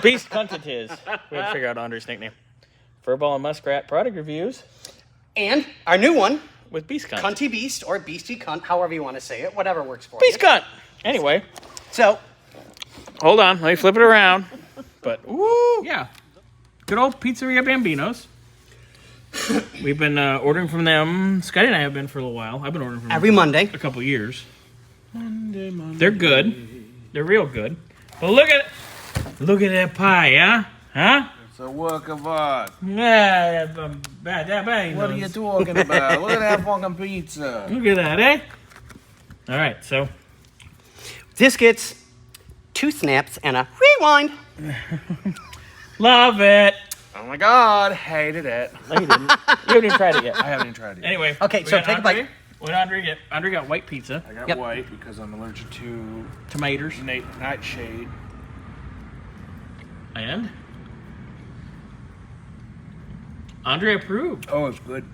Beast Cunt it is. We had to figure out Andre's nickname. Furball and Muskrat product reviews And our new one, with Beast Cunt. Cunty Beast or Beastie Cunt, however you want to say it, whatever works for Beast you. Cunt! Anyway, So, hold on. Let me flip it around. But, woo! Yeah. Good old Pizzeria Bambinos. We've been ordering from them. Scotty and I have been for a little while. I've been ordering from them every Monday. a couple years. Monday. They're good. They're real good. But look at that pie, huh? Huh? It's a work of art. Yeah, What are you talking about? Look at that fucking pizza. Look at that, eh? All right, so This gets 2 snaps and a rewind. love it. Oh my god, hated it. No, you didn't. You haven't even tried it yet. I haven't even tried it yet. Anyway. Okay, we so got take a bite. What did Andre get? Andre got white pizza, I got Yep. white because I'm allergic to tomatoes, nightshade. and Andre approved. Oh, it's good.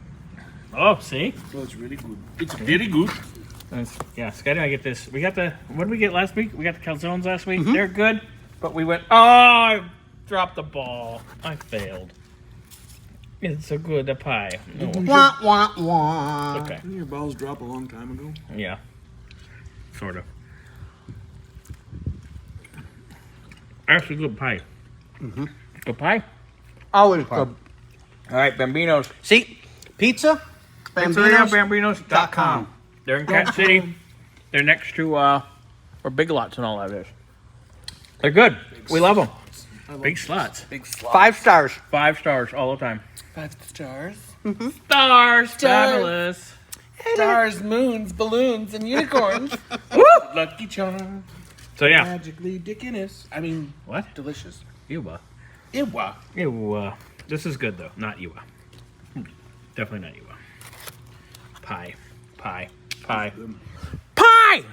Oh, see? Oh, it's really good. It's very good. Yeah, Scotty and I get this. We got what did we get last week? We got the calzones last week. They're good, but we went, I dropped the ball. I failed. It's so good, the pie. Oh, Wah, wah, wah. okay. Didn't your balls drop a long time ago? Yeah. Sort of. Actually, good pie. Good pie? Always good. All right, Bambinos. See, pizza, PizzeriaBambinos.com. They're in Cat City. They're next to where Big Lots and all that is. They're good. We love them. Big slots. Big slot. 5 stars. 5 stars all the time. 5 stars. Stars. Fabulous. Stars, moons, balloons, and unicorns. Lucky charm. So yeah. Magically dickiness. I mean, What? delicious. Ewa. Ewa. Ewa. This is good though. Not Ewa. Definitely not Ewa. Pie. Pie. Pie. Pie!